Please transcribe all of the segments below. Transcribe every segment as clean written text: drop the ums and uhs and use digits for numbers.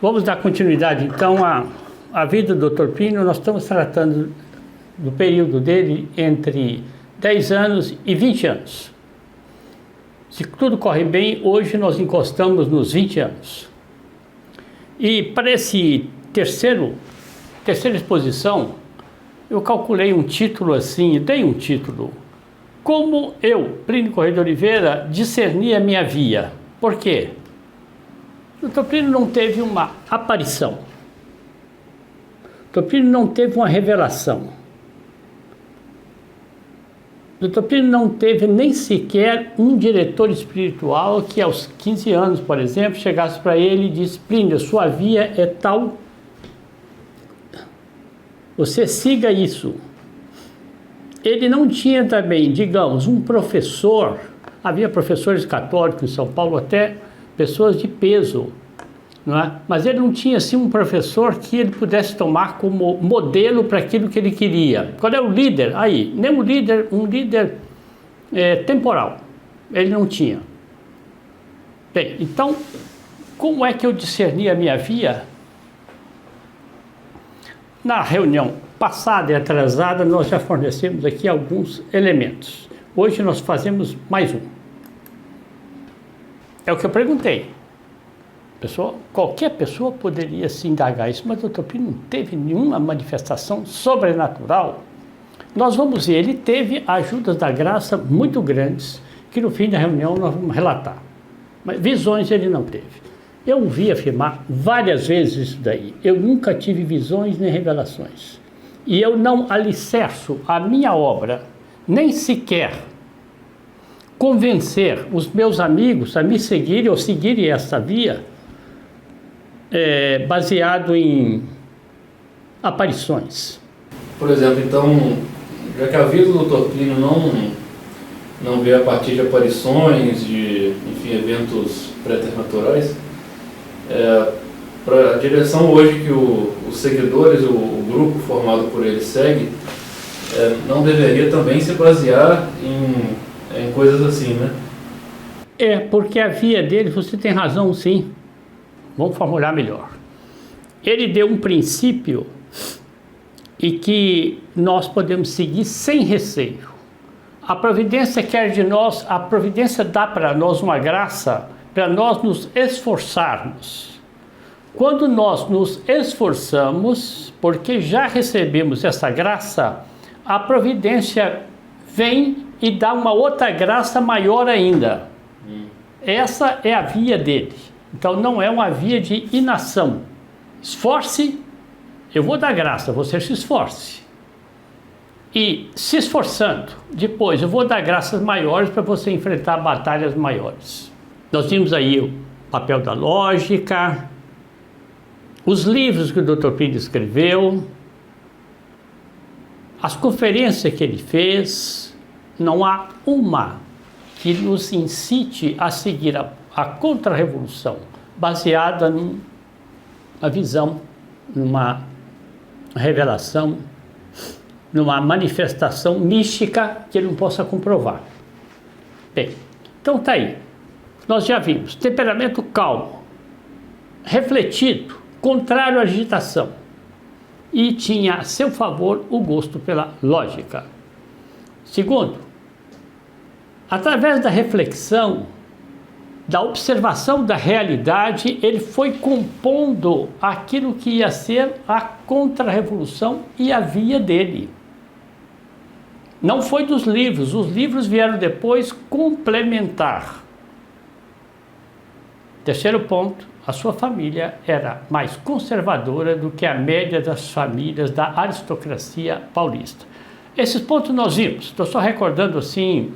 Vamos dar continuidade então à vida do Dr. Plínio. Nós estamos tratando do período dele entre 10 anos e 20 anos. Se tudo corre bem, hoje nós encostamos nos 20 anos. E para esse terceira exposição, eu calculei um título assim, dei um título: Como eu, Plínio Corrêa de Oliveira, discerni a minha via. Por quê? O Dr. Plínio não teve uma aparição. O Dr. Plínio não teve uma revelação. O Dr. Plínio não teve nem sequer um diretor espiritual que aos 15 anos, por exemplo, chegasse para ele e disse: Plínio, sua via é tal, você siga isso. Ele não tinha também, digamos, um professor. Havia professores católicos em São Paulo, até pessoas de peso, não é? Mas ele não tinha assim um professor que ele pudesse tomar como modelo para aquilo que ele queria. Qual é o líder? Aí, nem um líder temporal, ele não tinha. Bem, então, como é que eu discerni a minha via? Na reunião passada e atrasada, nós já fornecemos aqui alguns elementos. Hoje nós fazemos mais um. É o que eu perguntei. Qualquer pessoa poderia se indagar isso, mas o Dr. Plínio não teve nenhuma manifestação sobrenatural. Nós vamos ver, ele teve ajudas da graça muito grandes, que no fim da reunião nós vamos relatar. Mas visões ele não teve. Eu ouvi afirmar várias vezes isso daí. Eu nunca tive visões nem revelações. E eu não alicerço a minha obra, nem sequer convencer os meus amigos a me seguirem ou seguirem essa via, baseado em aparições. Por exemplo, então, já que a vida do Dr. Plínio não veio a partir de aparições, de, enfim, eventos preternaturais, para a direção hoje que os seguidores, o grupo formado por ele segue, não deveria também se basear em coisas assim, né? Porque a via dele, você tem razão, sim. Vamos formular melhor. Ele deu um princípio e que nós podemos seguir sem receio. A providência quer de nós, a providência dá para nós uma graça para nós nos esforçarmos. Quando nós nos esforçamos, porque já recebemos essa graça, a providência vem e dá uma outra graça maior ainda. Essa é a via dele. Então não é uma via de inação. Esforce, eu vou dar graça, você se esforce. E se esforçando, depois eu vou dar graças maiores para você enfrentar batalhas maiores. Nós vimos aí o papel da lógica, os livros que o Dr. Plínio escreveu, as conferências que ele fez. Não há uma que nos incite a seguir a contra-revolução, baseada numa visão, numa revelação, numa manifestação mística que ele não possa comprovar. Bem, então tá aí. Nós já vimos temperamento calmo, refletido, contrário à agitação, e tinha a seu favor o gosto pela lógica. Segundo, através da reflexão, da observação da realidade, ele foi compondo aquilo que ia ser a contra-revolução e a via dele. Não foi dos livros, os livros vieram depois complementar. Terceiro ponto, a sua família era mais conservadora do que a média das famílias da aristocracia paulista. Esses pontos nós vimos, estou só recordando assim,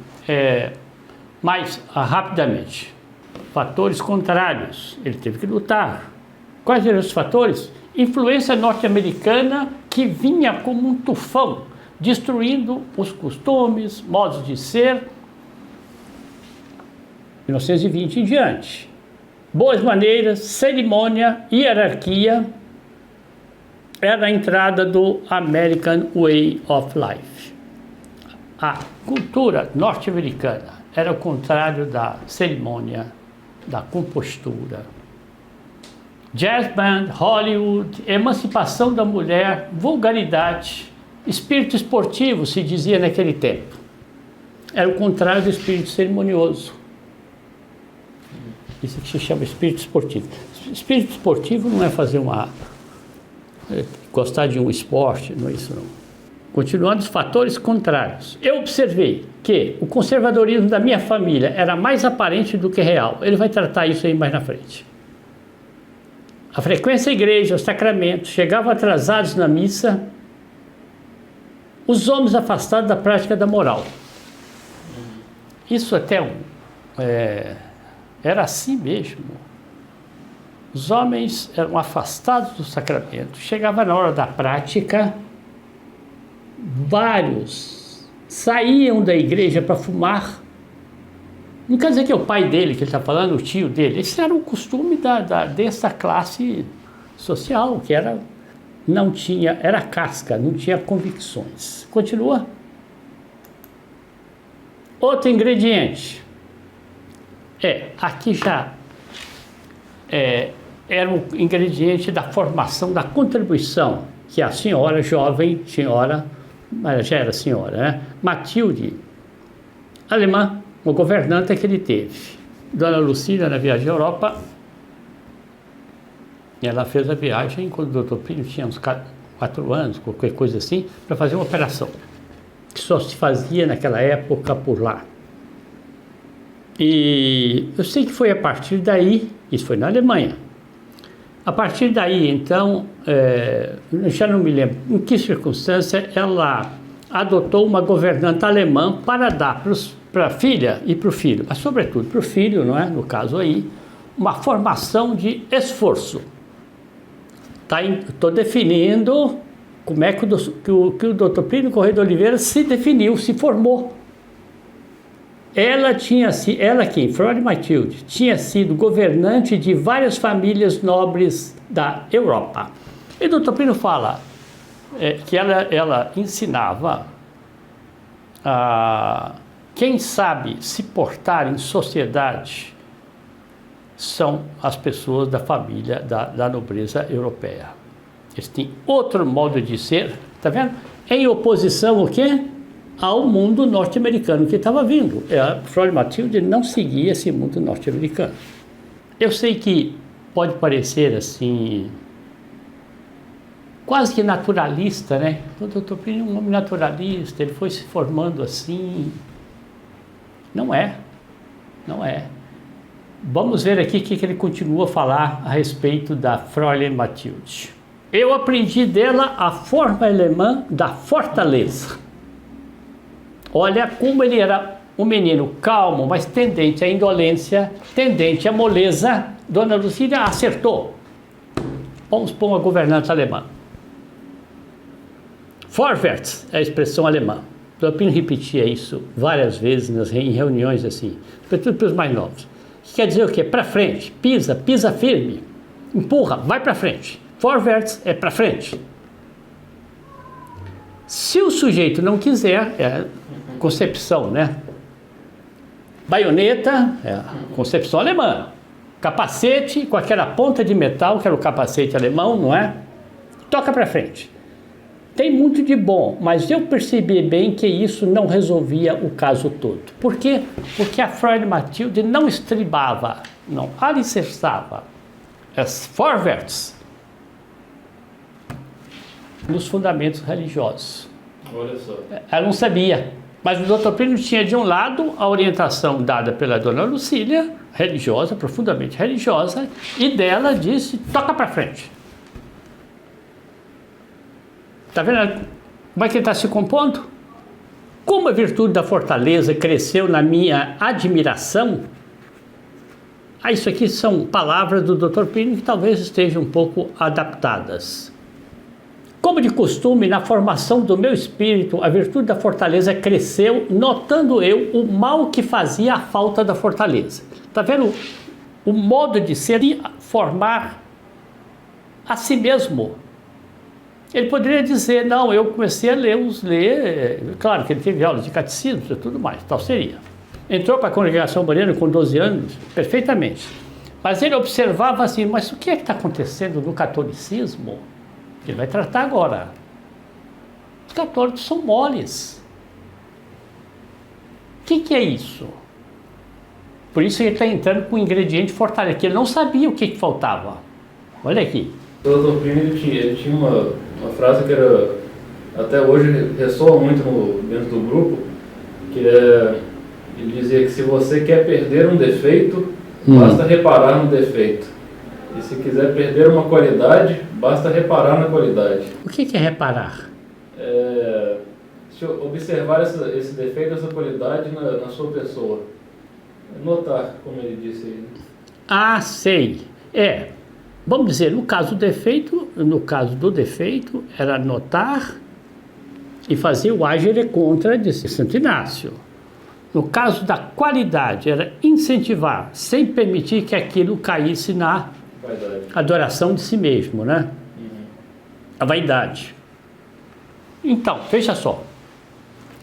mais rapidamente. Fatores contrários, ele teve que lutar. Quais eram os fatores? Influência norte-americana que vinha como um tufão, destruindo os costumes, modos de ser, 1920 em diante. Boas maneiras, cerimônia, hierarquia, era a entrada do American Way of Life. A cultura norte-americana era o contrário da cerimônia, da compostura. jazz band, Hollywood, emancipação da mulher, vulgaridade, espírito esportivo, se dizia naquele tempo. Era o contrário do espírito cerimonioso. Isso que se chama espírito esportivo. Espírito esportivo não é fazer gostar de um esporte, não é isso não. Continuando os fatores contrários. Eu observei que o conservadorismo da minha família era mais aparente do que real. Ele vai tratar isso aí mais na frente. A frequência à igreja, os sacramentos, chegavam atrasados na missa, os homens afastados da prática da moral. Isso até era assim mesmo. Os homens eram afastados do sacramento. Chegava na hora da prática, vários saíam da igreja para fumar. Não quer dizer que é o pai dele que ele está falando, o tio dele. Esse era o costume dessa classe social, que era casca, não tinha convicções. Continua. Outro ingrediente. Aqui já era um ingrediente da formação, da contribuição, que a senhora, mas já era senhora, né? Matilde, alemã, uma governanta que ele teve. Dona Lucília, na viagem à Europa, ela fez a viagem quando o Dr. Plínio tinha uns 4 anos, qualquer coisa assim, para fazer uma operação, que só se fazia naquela época por lá. E eu sei que foi a partir daí, isso foi na Alemanha, a partir daí, então, já não me lembro em que circunstância, ela adotou uma governanta alemã para dar para a filha e para o filho, mas sobretudo para o filho, não é? No caso aí, uma formação de esforço. Estou definindo como é que o Dr. Plínio Corrêa de Oliveira se definiu, se formou. Ela, Flora Matilde, tinha sido governante de várias famílias nobres da Europa. E o Dr. Plínio fala que ela ensinava a quem sabe se portar em sociedade são as pessoas da família da nobreza europeia. Eles têm outro modo de ser, tá vendo? Em oposição ao quê? Ao mundo norte-americano que estava vindo. A Flora Matilde não seguia esse mundo norte-americano. Eu sei que pode parecer assim, quase que naturalista, né? O Dr. Plínio é um homem naturalista, ele foi se formando assim. Não é. Vamos ver aqui o que ele continua a falar a respeito da Fräulein Matilde. Eu aprendi dela a forma alemã da fortaleza. Olha como ele era um menino calmo, mas tendente à indolência, tendente à moleza. Dona Lucília acertou. Vamos pôr uma governanta alemã. Vorwärts é a expressão alemã. O Dr. Plínio repetia isso várias vezes em reuniões assim, sobretudo para os mais novos. Quer dizer o quê? Para frente, pisa firme, empurra, vai para frente. Vorwärts é para frente. Se o sujeito não quiser, é concepção, né? Baioneta, é concepção alemã. Capacete com aquela ponta de metal, que era o capacete alemão, não é? Toca para frente. Tem muito de bom, mas eu percebi bem que isso não resolvia o caso todo. Por quê? Porque a Fräulein Matilde não estribava, não alicerçava as Vorwärts nos fundamentos religiosos. Olha só. Ela não sabia. Mas o Dr. Plínio tinha de um lado a orientação dada pela Dona Lucília, religiosa, profundamente religiosa, e dela disse, toca para frente. Está vendo como é que ele está se compondo? Como a virtude da fortaleza cresceu na minha admiração, isso aqui são palavras do Dr. Plínio que talvez estejam um pouco adaptadas. Como de costume, na formação do meu espírito, a virtude da fortaleza cresceu, notando eu o mal que fazia a falta da fortaleza. Está vendo o modo de ser e formar a si mesmo? Ele poderia dizer, não, eu comecei a ler, claro que ele teve aula de catecismo e tudo mais, tal seria. Entrou para a congregação mariana com 12 anos, perfeitamente. Mas ele observava assim, mas o que é que está acontecendo no catolicismo? Ele vai tratar agora. Os católicos são moles. O que é isso? Por isso ele está entrando com o ingrediente fortaleza, que ele não sabia o que faltava. Olha aqui. O Dr. Plínio ele tinha uma frase que era, até hoje ressoa muito dentro do grupo, que ele dizia que se você quer perder um defeito, basta reparar no defeito. E se quiser perder uma qualidade, basta reparar na qualidade. O que é reparar? Observar esse defeito, essa qualidade na sua pessoa. Notar, como ele disse aí. Ah, sei. Vamos dizer, no caso do defeito, era notar e fazer o agere contra de Santo Inácio. No caso da qualidade, era incentivar, sem permitir que aquilo caísse na adoração de si mesmo, né? A vaidade. Então, veja só.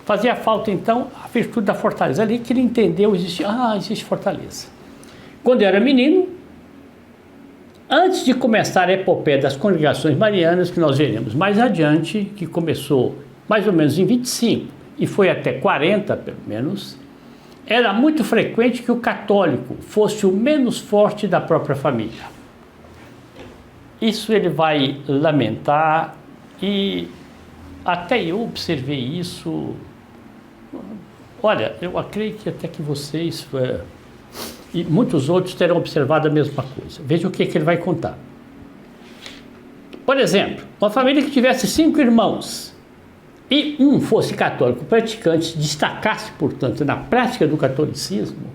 Fazia falta, então, a virtude da fortaleza. Ali que ele entendeu, existe fortaleza. Quando eu era menino, antes de começar a epopeia das congregações marianas, que nós veremos mais adiante, que começou mais ou menos em 25 e foi até 40, pelo menos, era muito frequente que o católico fosse o menos forte da própria família. Isso ele vai lamentar e até eu observei isso. Olha, eu acredito que até que vocês e muitos outros terão observado a mesma coisa. Veja o que ele vai contar. Por exemplo, uma família que tivesse 5 irmãos e um fosse católico praticante, destacasse, portanto, na prática do catolicismo,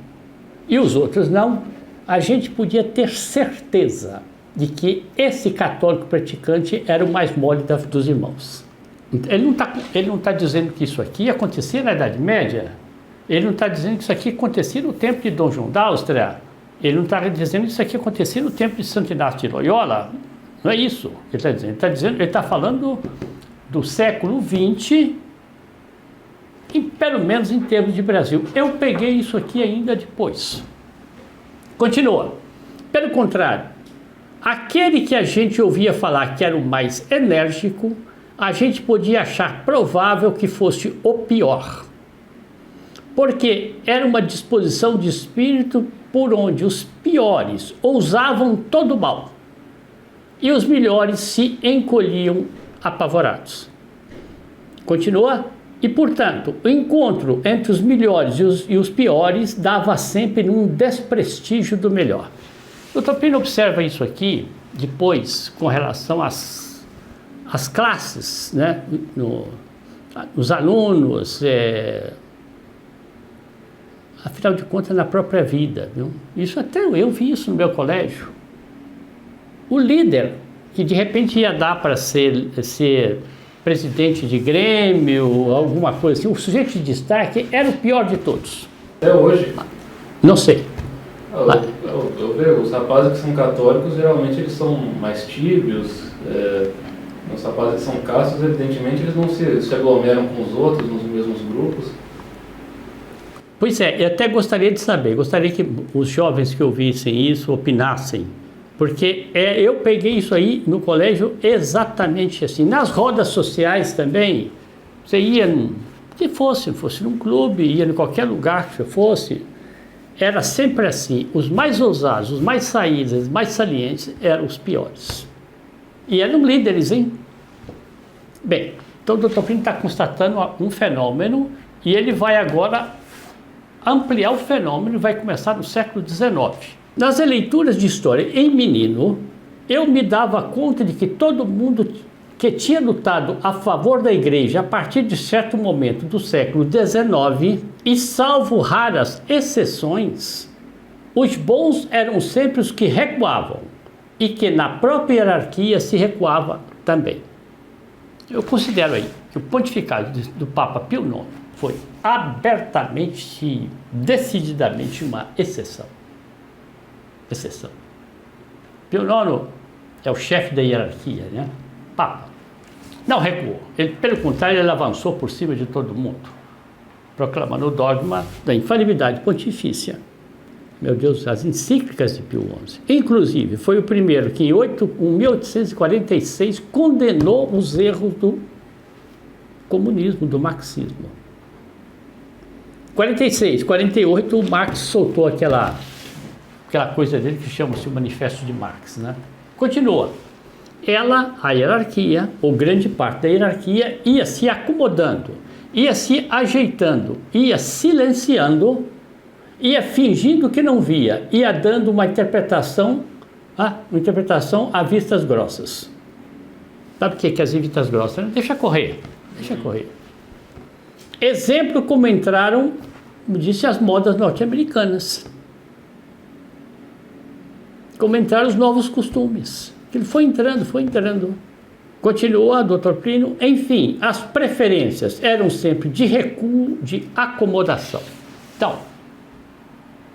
e os outros não, a gente podia ter certeza de que esse católico praticante era o mais mole dos irmãos. Ele não está dizendo que isso aqui acontecia na Idade Média. Ele não está dizendo que isso aqui acontecia no tempo de Dom João da Áustria. Ele não está dizendo que isso aqui acontecia no tempo de Santo Inácio de Loyola. Não é isso que ele está dizendo. Ele está falando do século XX, e pelo menos em termos de Brasil. Eu peguei isso aqui ainda depois. Continua. Pelo contrário, aquele que a gente ouvia falar que era o mais enérgico, a gente podia achar provável que fosse o pior. Porque era uma disposição de espírito por onde os piores ousavam todo o mal e os melhores se encolhiam apavorados. Continua? E, portanto, o encontro entre os melhores e os piores dava sempre um desprestígio do melhor. O Dr. Plínio observa isso aqui depois com relação às classes, né? Nos alunos, afinal de contas, na própria vida. Viu? Isso até eu vi isso no meu colégio. O líder, que de repente ia dar para ser presidente de grêmio, alguma coisa assim, o sujeito de destaque era o pior de todos. Até hoje? Não sei. Eu vejo, os rapazes que são católicos, geralmente eles são mais tíbios. Os rapazes que são castos, evidentemente, eles não se aglomeram com os outros nos mesmos grupos. Pois eu até gostaria de saber, gostaria que os jovens que ouvissem isso opinassem, porque eu peguei isso aí no colégio exatamente assim. Nas rodas sociais também, você ia, que fosse num clube, ia em qualquer lugar que você fosse, era sempre assim, os mais ousados, os mais saídos, os mais salientes eram os piores. E eram líderes, hein? Bem, então o Dr. Plínio está constatando um fenômeno e ele vai agora ampliar o fenômeno, vai começar no século XIX. Nas leituras de história em menino, eu me dava conta de que todo mundo que tinha lutado a favor da igreja a partir de certo momento do século XIX, e salvo raras exceções, os bons eram sempre os que recuavam e que na própria hierarquia se recuava também. Eu considero aí que o pontificado do Papa Pio IX foi abertamente, decididamente uma exceção. Pio IX é o chefe da hierarquia, né? Papa. Não recuou. Ele, pelo contrário, ele avançou por cima de todo mundo, proclamando o dogma da infalibilidade pontifícia. meu Deus, as encíclicas de Pio XI. Inclusive, foi o primeiro que em 1846 condenou os erros do comunismo, do marxismo. 46, 48, o Marx soltou aquela coisa dele que chama-se o Manifesto de Marx, né? Continua. A hierarquia, ou grande parte da hierarquia, ia se acomodando, ia se ajeitando, ia silenciando, ia fingindo que não via, ia dando uma interpretação a vistas grossas. Sabe o que é as vistas grossas? Deixa correr. Exemplo como entraram, como disse, as modas norte-americanas. Como entraram os novos costumes. Ele foi entrando. Continua, Dr. Plínio. Enfim, as preferências eram sempre de recuo, de acomodação. Então,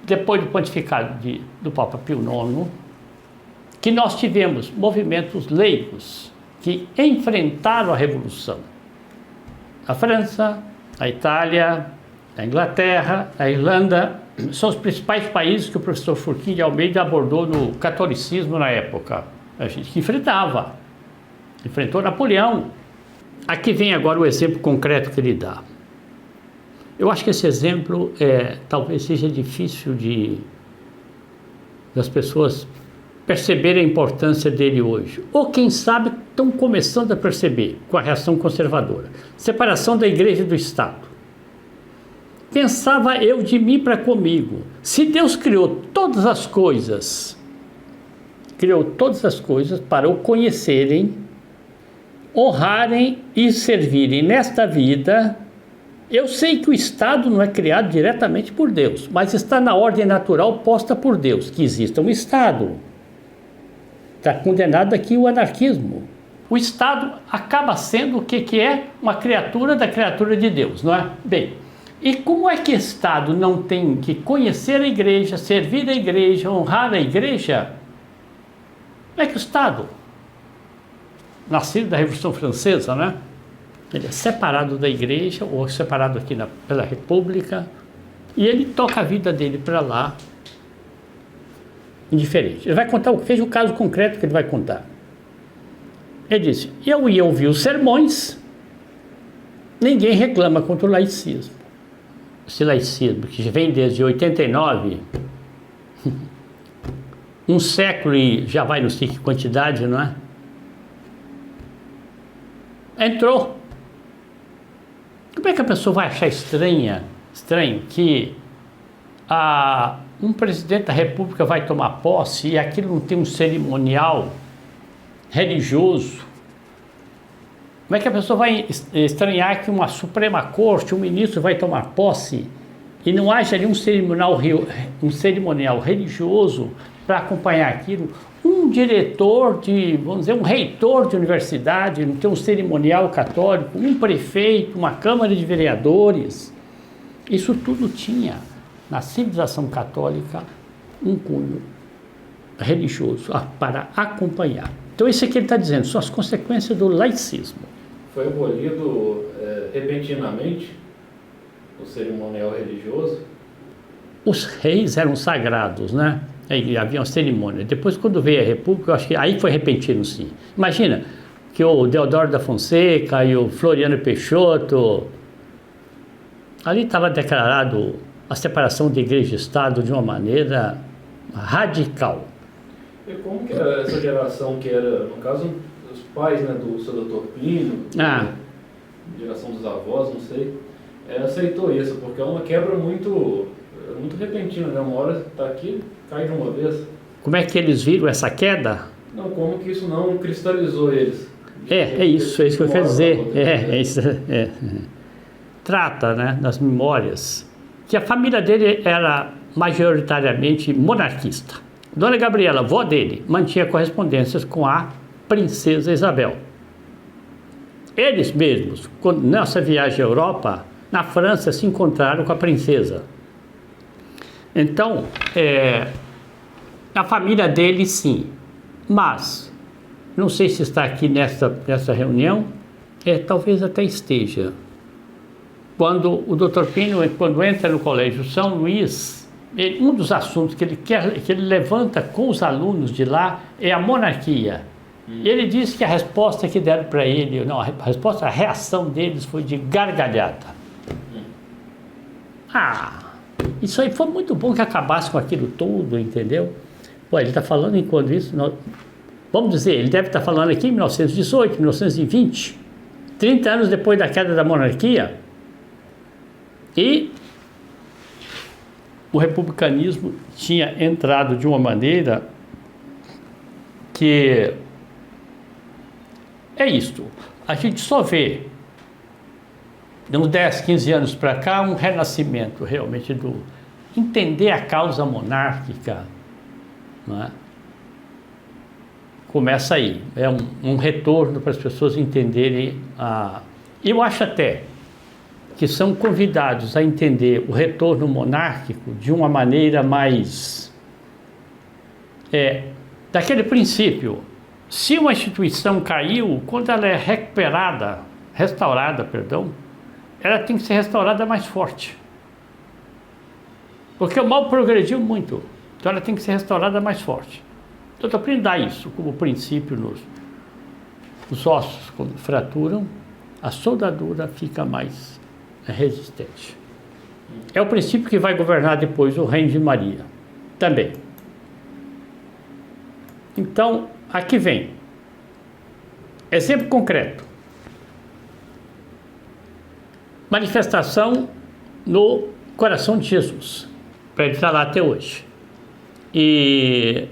depois do pontificado do Papa Pio IX, que nós tivemos movimentos leigos que enfrentaram a Revolução. A França, a Itália, a Inglaterra, a Irlanda, são os principais países que o professor Furquim de Almeida abordou no catolicismo na época. A gente que enfrentou Napoleão. Aqui vem agora o exemplo concreto que ele dá. Eu acho que esse exemplo talvez seja difícil das pessoas perceberem a importância dele hoje. Ou quem sabe estão começando a perceber com a reação conservadora. Separação da igreja e do Estado. Pensava eu de mim para comigo. Se Deus criou todas as coisas para o conhecerem, honrarem e servirem nesta vida, eu sei que o Estado não é criado diretamente por Deus, mas está na ordem natural posta por Deus, que exista um Estado. Está condenado aqui o anarquismo. O Estado acaba sendo o que é? Uma criatura da criatura de Deus, não é? Bem, e como é que o Estado não tem que conhecer a igreja, servir a igreja, honrar a igreja? Como é que o Estado, nascido da Revolução Francesa, né? Ele é separado da igreja, ou separado aqui pela República, e ele toca a vida dele para lá, indiferente. Ele vai contar, veja o caso concreto que ele vai contar. Ele disse, eu ia ouvir os sermões, ninguém reclama contra o laicismo. Esse laicismo que vem desde 89, um século e já vai não sei que quantidade, não é? Entrou. Como é que a pessoa vai achar estranho que um presidente da República vai tomar posse e aquilo não tem um cerimonial religioso? Como é que a pessoa vai estranhar que uma Suprema Corte, um ministro vai tomar posse e não haja ali um cerimonial religioso para acompanhar aquilo? Um diretor vamos dizer, um reitor de universidade, não tem um cerimonial católico, um prefeito, uma Câmara de Vereadores. Isso tudo tinha, na civilização católica, um cunho religioso para acompanhar. Então isso aqui ele está dizendo, são as consequências do laicismo. Foi abolido repentinamente o cerimonial religioso? Os reis eram sagrados, né? Aí havia uma cerimônia. Depois, quando veio a República, eu acho que aí foi repentino, sim. Imagina que o Deodoro da Fonseca e o Floriano Peixoto, ali estava declarado a separação de igreja e Estado de uma maneira radical. E como que era essa geração que era, no caso, os pais, né, do seu Dr. Plínio, geração dos avós, não sei, aceitou isso, porque é uma quebra muito repentina, né? Uma hora está aqui, cai de uma vez. Como é que eles viram essa queda? Não, como que isso não cristalizou eles? É isso que eu quero dizer. Trata, né, das memórias, que a família dele era majoritariamente monarquista. Dona Gabriela, vó dele, mantinha correspondências com a princesa Isabel. Eles mesmos, nessa viagem à Europa, na França, se encontraram com a princesa. Então, a família dele, sim. Mas, não sei se está aqui nessa reunião, talvez até esteja. Quando o Dr. Plínio, quando entra no Colégio São Luís, um dos assuntos que ele levanta com os alunos de lá é a monarquia. E ele disse que a resposta que deram para ele, não, a reação deles foi de gargalhada. Isso aí foi muito bom que acabasse com aquilo tudo, entendeu? Pô, ele está falando enquanto isso, vamos dizer, ele deve estar falando aqui em 1918, 1920, 30 anos depois da queda da monarquia, e o republicanismo tinha entrado de uma maneira que é isto. A gente só vê, de uns 10, 15 anos para cá, um renascimento realmente do entender a causa monárquica, não é? Começa aí, é um retorno para as pessoas entenderem eu acho até que são convidados a entender o retorno monárquico de uma maneira mais daquele princípio. Se uma instituição caiu, quando ela é restaurada, ela tem que ser restaurada mais forte. Porque o mal progrediu muito, então ela tem que ser restaurada mais forte. Então, eu aprendi a dar isso como princípio os ossos, quando fraturam, a soldadura fica mais resistente. É o princípio que vai governar depois o reino de Maria, também. Então, aqui vem, exemplo concreto, manifestação no coração de Jesus, para ele estar lá até hoje. E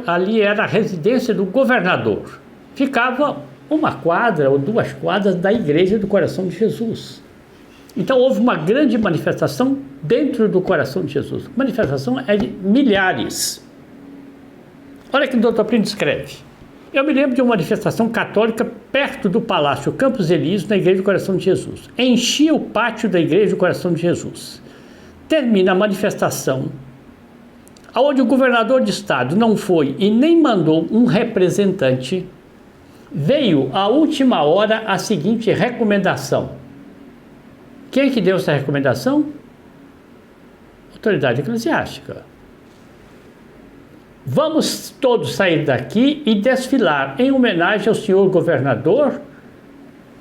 ali era a residência do governador, ficava uma quadra ou 2 quadras da igreja do coração de Jesus. Então houve uma grande manifestação dentro do coração de Jesus. A manifestação é de milhares. Olha que o Dr. Plínio descreve. Eu me lembro de uma manifestação católica perto do Palácio Campos Elíseos, na Igreja do Coração de Jesus. Enchia o pátio da Igreja do Coração de Jesus. Termina a manifestação, onde o governador de estado não foi e nem mandou um representante. Veio à última hora a seguinte recomendação. Quem é que deu essa recomendação? Autoridade eclesiástica. Vamos todos sair daqui e desfilar em homenagem ao senhor governador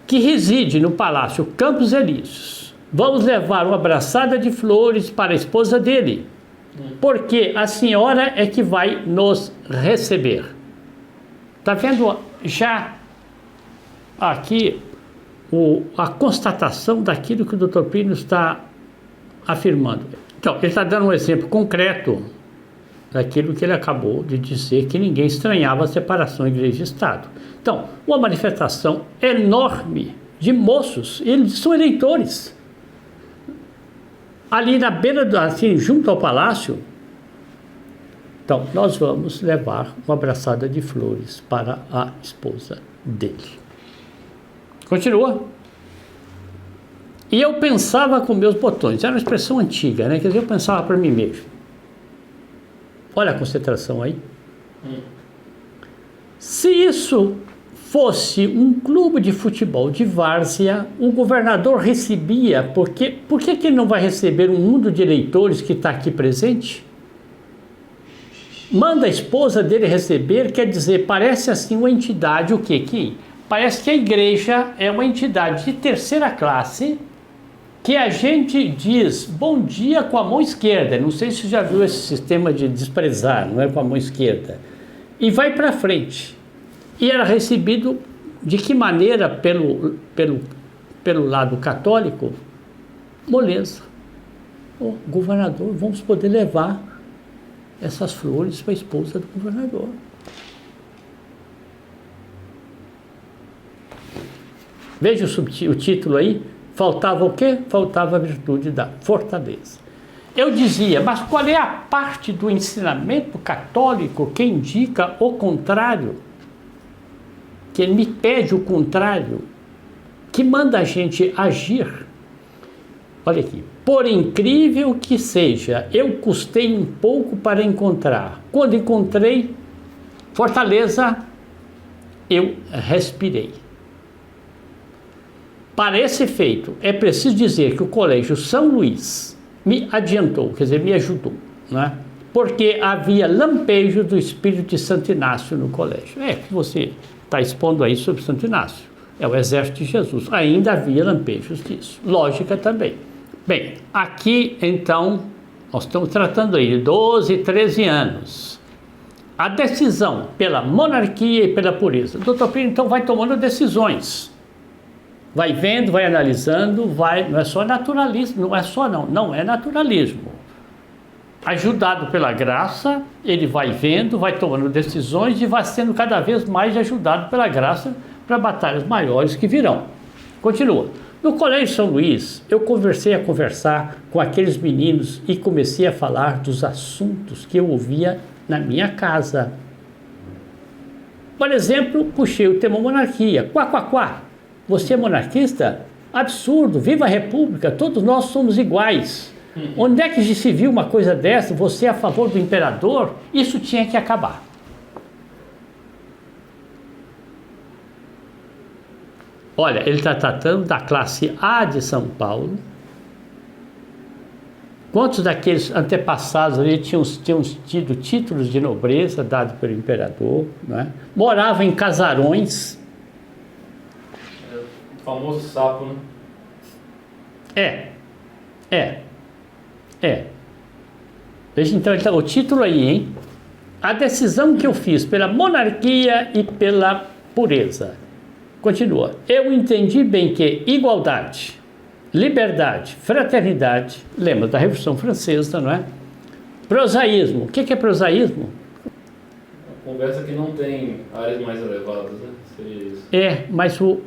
que reside no Palácio Campos Elíseos. Vamos levar uma abraçada de flores para a esposa dele, porque a senhora é que vai nos receber. Está vendo já aqui a constatação daquilo que o Dr. Plínio está afirmando. Então, ele está dando um exemplo concreto daquilo que ele acabou de dizer, que ninguém estranhava a separação igreja e Estado. Então, uma manifestação enorme de moços, eles são eleitores. Ali na beira, assim, junto ao palácio. Então, nós vamos levar uma abraçada de flores para a esposa dele. Continua. E eu pensava com meus botões, era uma expressão antiga, né? Quer dizer, eu pensava para mim mesmo. Olha a concentração aí. Se isso fosse um clube de futebol de várzea, o governador recebia, por que ele não vai receber um mundo de eleitores que está aqui presente? Manda a esposa dele receber, quer dizer, parece assim uma entidade, o quê? Que parece que a igreja é uma entidade de terceira classe, que a gente diz bom dia com a mão esquerda. Não sei se você já viu esse sistema de desprezar, não é com a mão esquerda. E vai para frente. E era recebido de que maneira pelo lado católico? Moleza. O governador, vamos poder levar essas flores para a esposa do governador. Veja o título aí. Faltava o quê? Faltava a virtude da fortaleza. Eu dizia, mas qual é a parte do ensinamento católico que indica o contrário? Que me pede o contrário? Que manda a gente agir? Olha aqui. Por incrível que seja, eu custei um pouco para encontrar. Quando encontrei fortaleza, eu respirei. Para esse efeito, é preciso dizer que o Colégio São Luís me adiantou, quer dizer, me ajudou, né? Porque havia lampejos do espírito de Santo Inácio no colégio. Que você está expondo aí sobre Santo Inácio. É o exército de Jesus. Ainda havia lampejos disso. Lógica também. Bem, aqui então, nós estamos tratando aí de 12, 13 anos. A decisão pela monarquia e pela pureza. O Dr. Plínio então vai tomando decisões. Vai vendo, vai analisando, não é só naturalismo, não é naturalismo. Ajudado pela graça, ele vai vendo, vai tomando decisões e vai sendo cada vez mais ajudado pela graça para batalhas maiores que virão. Continua. No Colégio São Luís, eu comecei a conversar com aqueles meninos e comecei a falar dos assuntos que eu ouvia na minha casa. Por exemplo, puxei o tema monarquia. Quá, quá, quá. Você é monarquista? Absurdo, viva a república, todos nós somos iguais. Onde é que se viu uma coisa dessa? Você é a favor do imperador? Isso tinha que acabar. Olha, ele está tratando da classe A de São Paulo. Quantos daqueles antepassados ali tinham tido títulos de nobreza dados pelo imperador, né? Moravam em casarões. O famoso sapo, né? Veja então, o título aí, hein? A decisão que eu fiz pela monarquia e pela pureza. Continua. Eu entendi bem que igualdade, liberdade, fraternidade, lembra da Revolução Francesa, não é? Prosaísmo. O que é prosaísmo? Conversa que não tem áreas mais elevadas, né? Seria isso. Mas o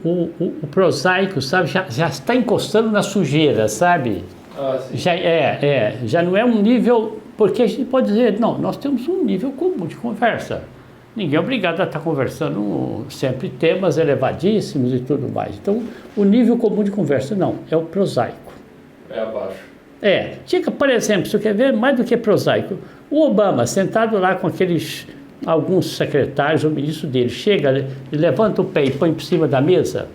prosaico, sabe, já está encostando na sujeira, sabe? Sim. Já não é um nível, porque a gente pode dizer, não, nós temos um nível comum de conversa. Ninguém é obrigado a estar conversando sempre temas elevadíssimos e tudo mais. Então, o nível comum de conversa, não, é o prosaico. É abaixo. Por exemplo, se você quer ver mais do que prosaico, o Obama, sentado lá com alguns secretários, o ministro dele, chega, levanta o pé e põe por cima da mesa.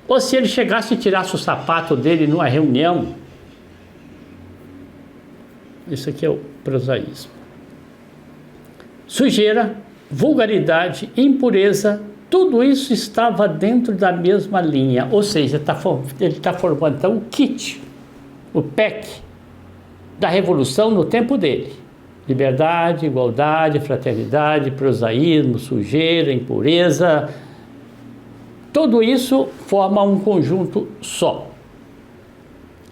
Ou se ele chegasse e tirasse o sapato dele numa reunião. Isso aqui é o prosaísmo. Sujeira, vulgaridade, impureza, tudo isso estava dentro da mesma linha. Ou seja, ele está formando então o kit, o pack da revolução no tempo dele. Liberdade, igualdade, fraternidade, prosaísmo, sujeira, impureza. Tudo isso forma um conjunto só.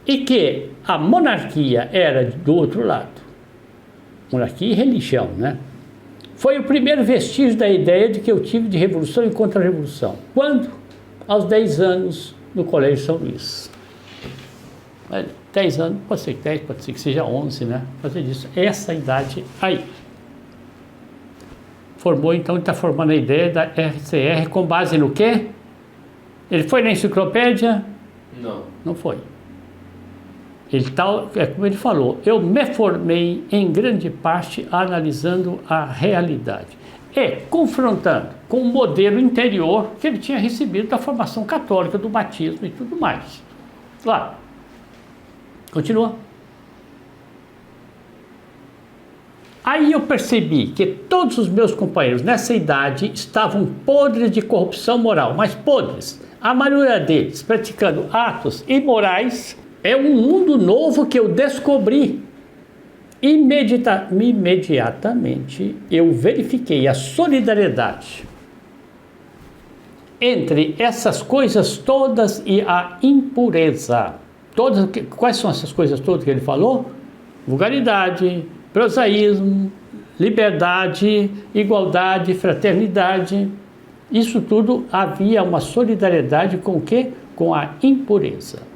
E que a monarquia era do outro lado. Monarquia e religião, né? Foi o primeiro vestígio da ideia de que eu tive de revolução e contra-revolução. Quando? Aos 10 anos, no Colégio São Luís. 10 anos, pode ser que 10, pode ser que seja 11, né? Fazer disso. Essa idade aí. Formou, então, ele está formando a ideia da RCR com base no quê? Ele foi na enciclopédia? Não. Não foi. Como ele falou, eu me formei em grande parte analisando a realidade e confrontando com o modelo interior que ele tinha recebido da formação católica, do batismo e tudo mais. Claro. Continua. Aí eu percebi que todos os meus companheiros nessa idade estavam podres de corrupção moral, mas podres. A maioria deles praticando atos imorais. É um mundo novo que eu descobri. Imediatamente eu verifiquei a solidariedade entre essas coisas todas e a impureza. Quais são essas coisas todas que ele falou? Vulgaridade, prosaísmo, liberdade, igualdade, fraternidade. Isso tudo havia uma solidariedade com o quê? Com a impureza.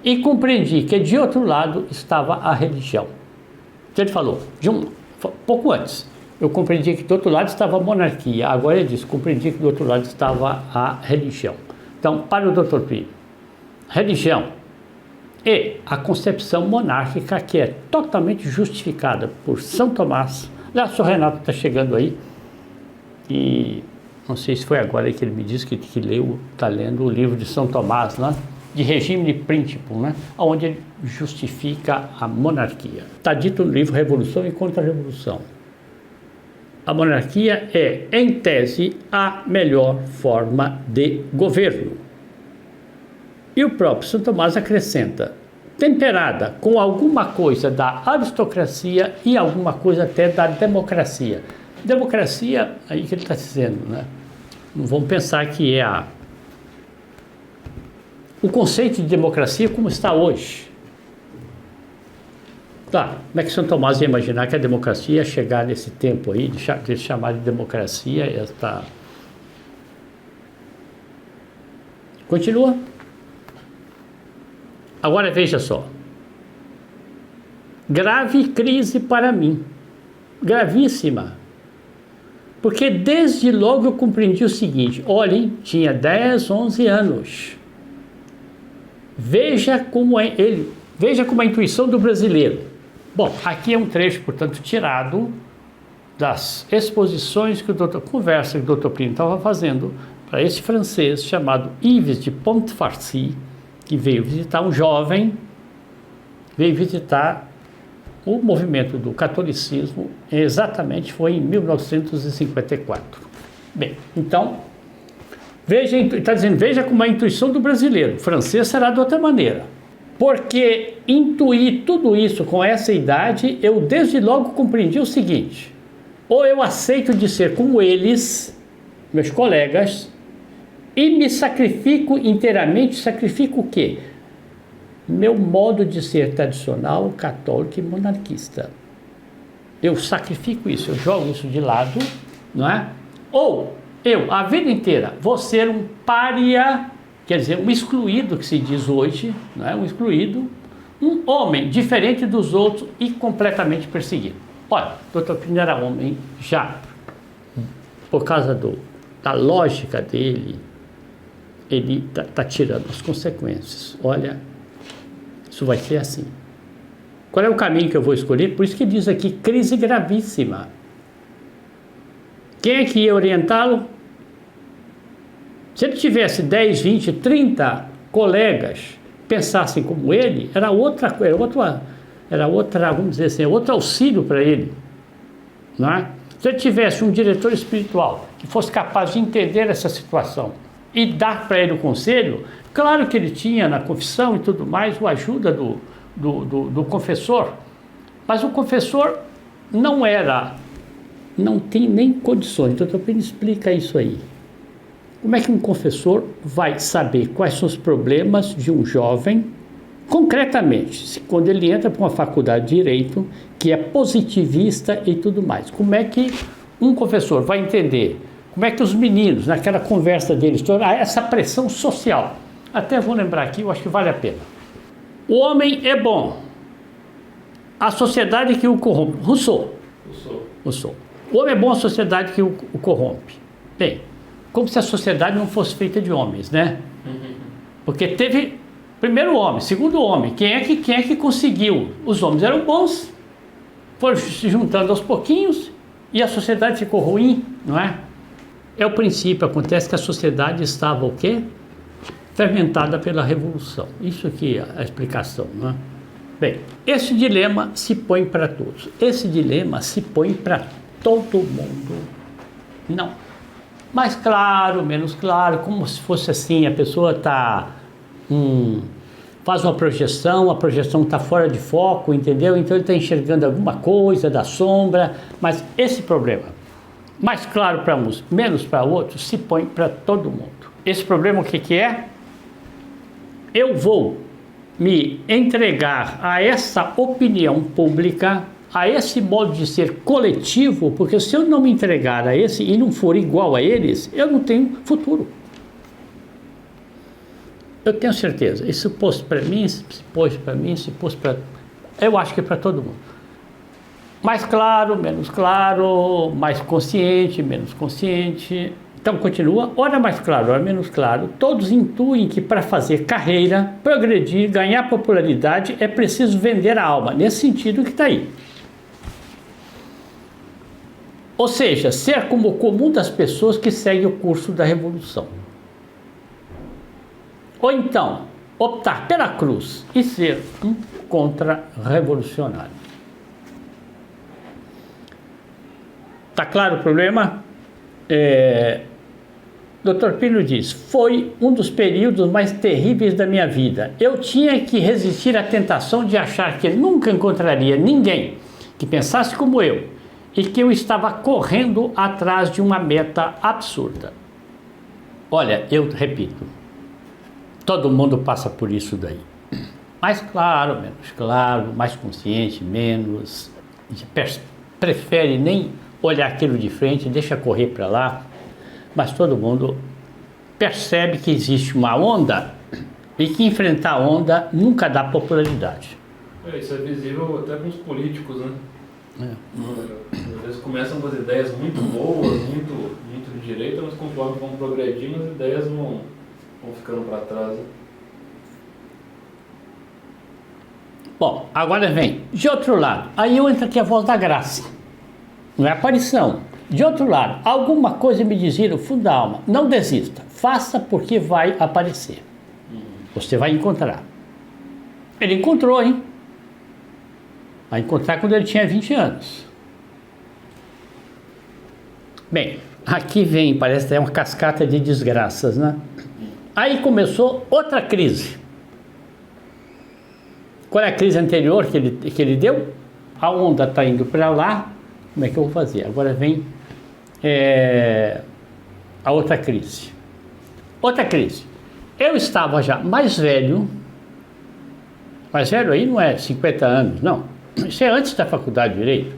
E compreendi que de outro lado estava a religião. Ele falou, pouco antes, eu compreendi que do outro lado estava a monarquia. Agora ele diz, compreendi que do outro lado estava a religião. Então, para o Dr. Plínio, religião e a concepção monárquica que é totalmente justificada por São Tomás. Aliás, o Renato está chegando aí e não sei se foi agora que ele me disse que está lendo o livro de São Tomás, né? de regime de princípio, né? Onde ele justifica a monarquia. Está dito no livro Revolução e Contra-Revolução. A monarquia é, em tese, a melhor forma de governo. E o próprio Santo Tomás acrescenta, temperada com alguma coisa da aristocracia e alguma coisa até da democracia. Democracia, aí que ele está dizendo, né? Não vamos pensar que é o conceito de democracia como está hoje. Tá, como é que Santo Tomás ia imaginar que a democracia ia chegar nesse tempo aí, de chamar de democracia, esta... Continua. Agora veja só. Grave crise para mim. Gravíssima. Porque desde logo eu compreendi o seguinte, olhem, tinha 10, 11 anos. Veja como é a intuição do brasileiro. Bom, aqui é um trecho, portanto, tirado das exposições que conversa que o Dr. Plínio estava fazendo para esse francês chamado Yves de Montfarcy, que veio visitar um jovem, veio visitar o movimento do catolicismo, exatamente foi em 1954. Bem, então, veja, está dizendo, veja como é a intuição do brasileiro, o francês será de outra maneira. Porque intuir tudo isso com essa idade, eu desde logo compreendi o seguinte, ou eu aceito de ser como eles, meus colegas, e me sacrifico inteiramente, sacrifico o quê? Meu modo de ser tradicional, católico e monarquista. Eu sacrifico isso, eu jogo isso de lado, não é? Ou eu, a vida inteira, vou ser um pária, quer dizer, um excluído, que se diz hoje, não é? Um excluído, um homem diferente dos outros e completamente perseguido. Olha, o Dr. Plínio era homem já, por causa da lógica dele, ele está tirando as consequências. Olha, isso vai ser assim. Qual é o caminho que eu vou escolher? Por isso que diz aqui, crise gravíssima. Quem é que ia orientá-lo? Se ele tivesse 10, 20, 30 colegas que pensassem como ele, era outra, vamos dizer assim, outro auxílio para ele. Não é? Se ele tivesse um diretor espiritual que fosse capaz de entender essa situação e dar para ele o conselho, claro que ele tinha na confissão e tudo mais a ajuda do confessor, mas o confessor não tem nem condições. Então, o Dr. Plínio explica isso aí. Como é que um confessor vai saber quais são os problemas de um jovem, concretamente, quando ele entra para uma faculdade de Direito, que é positivista e tudo mais? Como é que um confessor vai entender? Como é que os meninos, naquela conversa deles, essa pressão social? Até vou lembrar aqui, eu acho que vale a pena. O homem é bom. A sociedade que o corrompe. Rousseau. O homem é bom, a sociedade que o corrompe. Bem, como se a sociedade não fosse feita de homens, né? Porque teve primeiro homem, segundo homem. Quem é que conseguiu? Os homens eram bons, foram se juntando aos pouquinhos e a sociedade ficou ruim, não é? É o princípio, acontece que a sociedade estava o quê? Fermentada pela Revolução. Isso aqui é a explicação, não é? Bem, esse dilema se põe para todos. Esse dilema se põe para todo mundo. Não. Mais claro, menos claro, como se fosse assim, a pessoa faz uma projeção, a projeção está fora de foco, entendeu? Então ele está enxergando alguma coisa da sombra, mas esse problema, mais claro para uns, menos para outros, se põe para todo mundo. Esse problema o que é? Eu vou me entregar a essa opinião pública, a esse modo de ser coletivo, porque se eu não me entregar a esse e não for igual a eles, eu não tenho futuro. Eu tenho certeza, isso posto para mim, se pôs para mim, se pôs para... Eu acho que é para todo mundo. Mais claro, menos claro, mais consciente, menos consciente. Então continua, ora mais claro, ora menos claro. Todos intuem que para fazer carreira, progredir, ganhar popularidade, é preciso vender a alma. Nesse sentido que está aí. Ou seja, ser como o comum das pessoas que seguem o curso da revolução. Ou então, optar pela cruz e ser um contra-revolucionário. Tá claro o problema? Dr. Plínio diz, foi um dos períodos mais terríveis da minha vida. Eu tinha que resistir à tentação de achar que nunca encontraria ninguém que pensasse como eu e que eu estava correndo atrás de uma meta absurda. Olha, eu repito, todo mundo passa por isso daí. Mais claro, menos claro, mais consciente, menos. Prefere nem olhar aquilo de frente, deixa correr para lá. Mas todo mundo percebe que existe uma onda e que enfrentar a onda nunca dá popularidade. Isso é visível até com os políticos, né? Às vezes começam com as ideias muito boas, muito de direita, mas conforme vão progredindo, as ideias vão ficando para trás. Né? Bom, agora vem, de outro lado, aí eu entro aqui a voz da graça, não é aparição. De outro lado, alguma coisa me dizia no fundo da alma, não desista, faça porque vai aparecer. Você vai encontrar. Ele encontrou, hein? Vai encontrar quando ele tinha 20 anos. Bem, aqui vem, parece que é uma cascata de desgraças, né? Aí começou outra crise. Qual é a crise anterior que ele deu? A onda está indo para lá, como é que eu vou fazer? Agora vem a outra crise. Outra crise. Eu estava já mais velho aí não é 50 anos, não. Isso é antes da faculdade de Direito.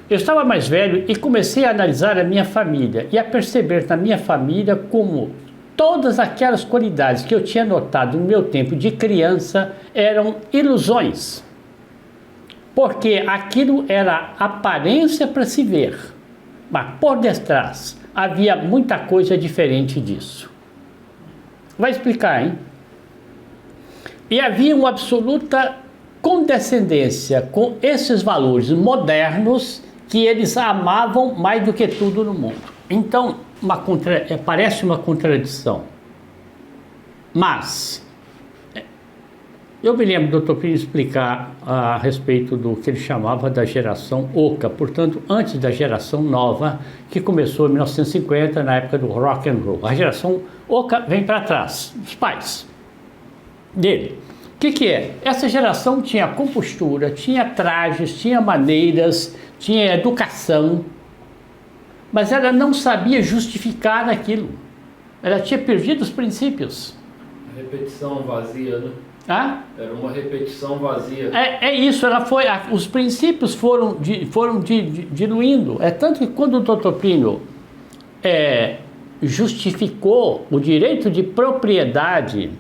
Eu estava mais velho e comecei a analisar a minha família e a perceber na minha família como todas aquelas qualidades que eu tinha notado no meu tempo de criança eram ilusões. Porque aquilo era aparência para se ver. Mas por detrás havia muita coisa diferente disso. Vai explicar, hein? E havia uma absoluta condescendência com esses valores modernos que eles amavam mais do que tudo no mundo. Então, parece uma contradição. Mas eu me lembro do Dr. Plínio explicar a respeito do que ele chamava da geração oca, portanto, antes da geração nova, que começou em 1950, na época do rock and roll. A geração oca vem para trás, os pais dele. O que é? Essa geração tinha compostura, tinha trajes, tinha maneiras, tinha educação, mas ela não sabia justificar aquilo. Ela tinha perdido os princípios. Repetição vazia, né? Era uma repetição vazia. É isso, os princípios foram diluindo. É tanto que quando o Dr. Plínio justificou o direito de propriedade,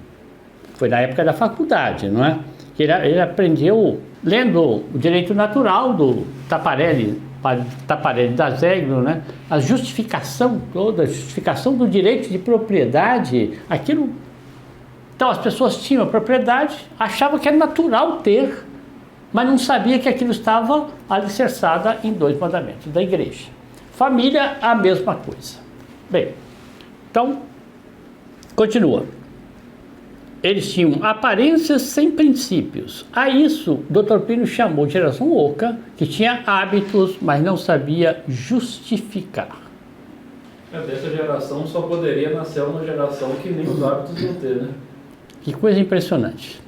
foi na época da faculdade, não é? Ele aprendeu lendo o direito natural do Taparelli da Zegno, né? A justificação toda, a justificação do direito de propriedade, aquilo. Então as pessoas tinham a propriedade, achavam que era natural ter, mas não sabia que aquilo estava alicerçado em 2 mandamentos da igreja. Família, a mesma coisa. Bem, então, continua. Eles tinham aparências sem princípios. A isso, o Dr. Plínio chamou de geração oca, que tinha hábitos, mas não sabia justificar. Dessa geração só poderia nascer uma geração que nem os hábitos iam ter, né? Que coisa impressionante.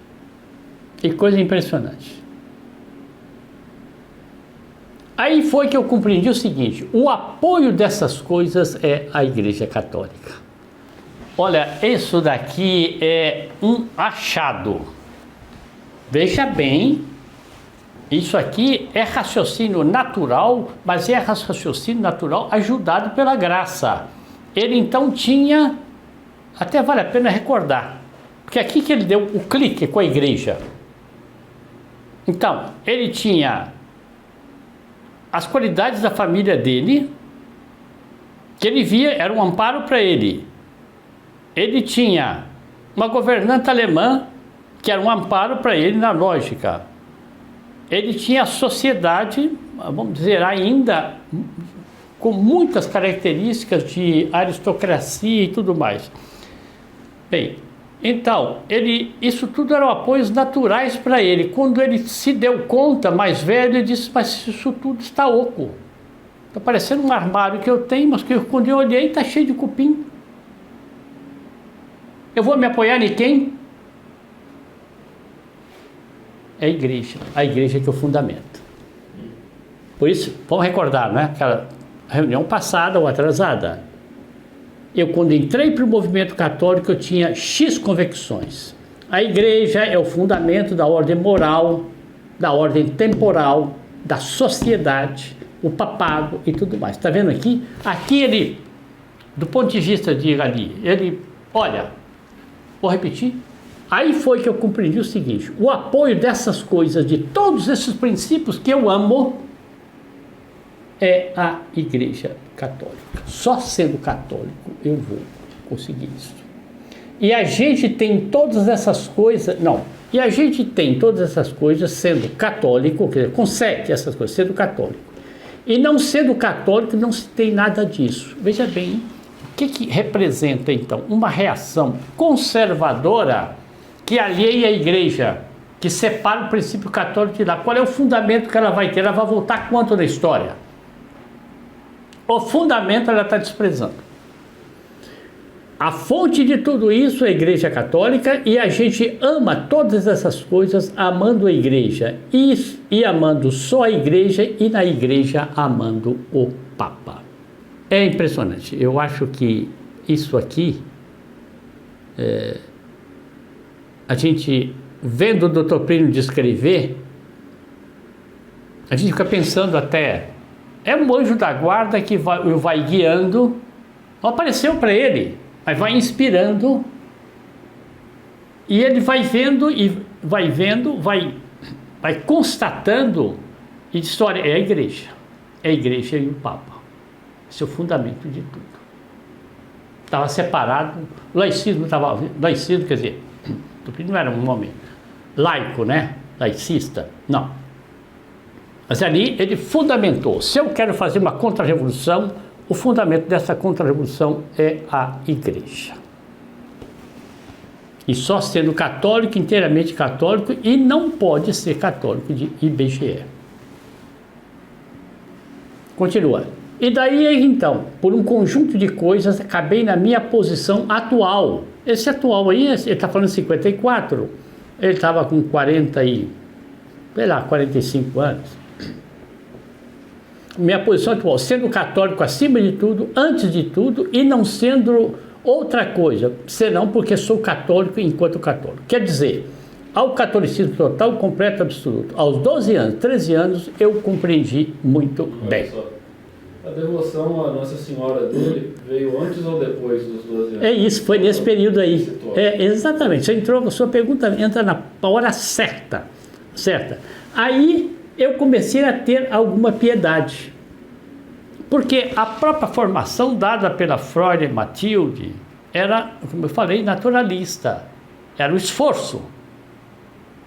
Que coisa impressionante. Aí foi que eu compreendi o seguinte: o apoio dessas coisas é a Igreja Católica. Olha, isso daqui é um achado. Veja bem, isso aqui é raciocínio natural, mas é raciocínio natural ajudado pela graça. Ele então tinha, até vale a pena recordar, porque aqui que ele deu o clique com a igreja. Então, ele tinha as qualidades da família dele, que ele via, era um amparo para ele. Ele tinha uma governanta alemã, que era um amparo para ele na lógica. Ele tinha a sociedade, vamos dizer, ainda com muitas características de aristocracia e tudo mais. Bem, Então, isso tudo eram apoios naturais para ele. Quando ele se deu conta, mais velho, ele disse, mas isso tudo está oco. Está parecendo um armário que eu tenho, mas que quando eu olhei está cheio de cupim. Eu vou me apoiar em quem? É a igreja que é o fundamento. Por isso, vamos recordar, né? Aquela reunião passada ou atrasada. Eu, quando entrei para o movimento católico, eu tinha X convicções. A igreja é o fundamento da ordem moral, da ordem temporal, da sociedade, o papado e tudo mais. Está vendo aqui? Aqui ele, do ponto de vista de ali, olha, vou repetir. Aí foi que eu compreendi o seguinte: o apoio dessas coisas, de todos esses princípios que eu amo, é a igreja católica. Só sendo católico eu vou conseguir isso. E a gente tem todas essas coisas, e a gente tem todas essas coisas sendo católico, quer dizer, consegue essas coisas sendo católico. E não sendo católico não se tem nada disso. Veja bem, o que representa então? Uma reação conservadora que alheia a igreja, que separa o princípio católico de lá. Qual é o fundamento que ela vai ter? Ela vai voltar quanto na história? O fundamento ela está desprezando. A fonte de tudo isso é a Igreja Católica, e a gente ama todas essas coisas amando a Igreja e amando só a Igreja, e na Igreja amando o Papa. É impressionante. Eu acho que isso aqui, a gente vendo o Dr. Plínio descrever, a gente fica pensando até, é um anjo da guarda que vai guiando, não apareceu para ele, mas vai inspirando, e ele vai vendo, vai constatando, e diz, olha, é a igreja e o Papa, esse é o fundamento de tudo. Estava separado, laicismo, quer dizer, não era um homem laico, né, laicista, não. Mas ali ele fundamentou, se eu quero fazer uma contra-revolução, o fundamento dessa contra-revolução é a igreja. E só sendo católico, inteiramente católico, e não pode ser católico de IBGE. Continua. E daí, então, por um conjunto de coisas, acabei na minha posição atual. Esse atual aí, ele está falando 54, ele estava com 45 anos. Minha posição atual, sendo católico acima de tudo, antes de tudo, e não sendo outra coisa, senão porque sou católico enquanto católico. Quer dizer, ao catolicismo total, completo, absoluto. Aos 12 anos, 13 anos, eu compreendi muito bem. A devoção à Nossa Senhora dele veio antes ou depois dos 12 anos? É isso, foi nesse período aí. Exatamente, você entrou, a sua pergunta entra na hora certa. Aí eu comecei a ter alguma piedade, porque a própria formação dada pela Freud e Matilde era, como eu falei, naturalista, era um esforço,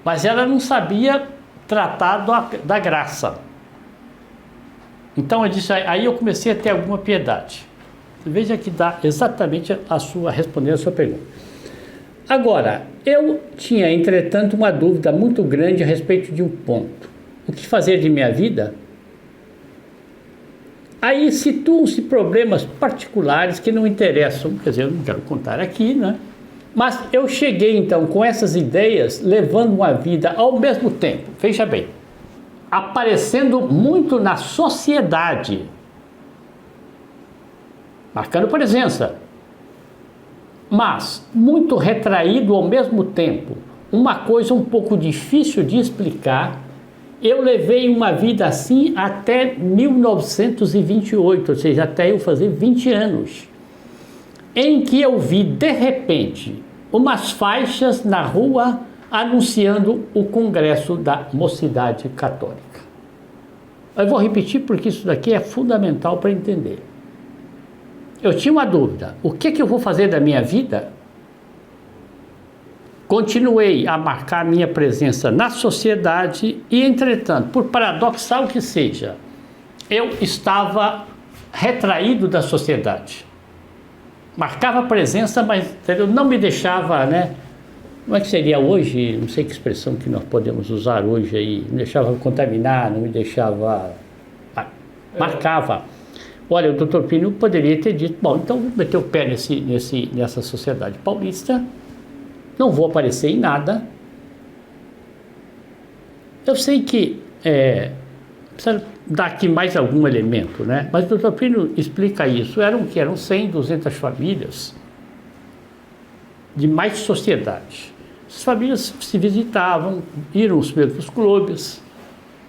mas ela não sabia tratar da graça. Então eu disse, aí eu comecei a ter alguma piedade. Veja que dá exatamente respondendo a sua pergunta. Agora, eu tinha, entretanto, uma dúvida muito grande a respeito de um ponto. O que fazer de minha vida? Aí situam-se problemas particulares que não interessam, quer dizer, eu não quero contar aqui, né? Mas eu cheguei então com essas ideias, levando uma vida ao mesmo tempo, veja bem, aparecendo muito na sociedade, marcando presença, mas muito retraído ao mesmo tempo. Uma coisa um pouco difícil de explicar. Eu levei uma vida assim até 1928, ou seja, até eu fazer 20 anos, em que eu vi, de repente, umas faixas na rua anunciando o Congresso da Mocidade Católica. Eu vou repetir porque isso daqui é fundamental para entender. Eu tinha uma dúvida, o que eu vou fazer da minha vida? Continuei a marcar minha presença na sociedade e, entretanto, por paradoxal que seja, eu estava retraído da sociedade. Marcava presença, mas eu não me deixava, como é que seria hoje, não sei que expressão que nós podemos usar hoje aí, não deixava contaminar, não me deixava, marcava. Olha, o Dr. Plínio poderia ter dito, bom, então vou meter o pé nessa sociedade paulista, não vou aparecer em nada. Eu sei que precisa dar aqui mais algum elemento, né? Mas o Dr. Plínio explica isso. Eram 100, 200 famílias de mais sociedade. As famílias se visitavam, iam aos mesmos clubes.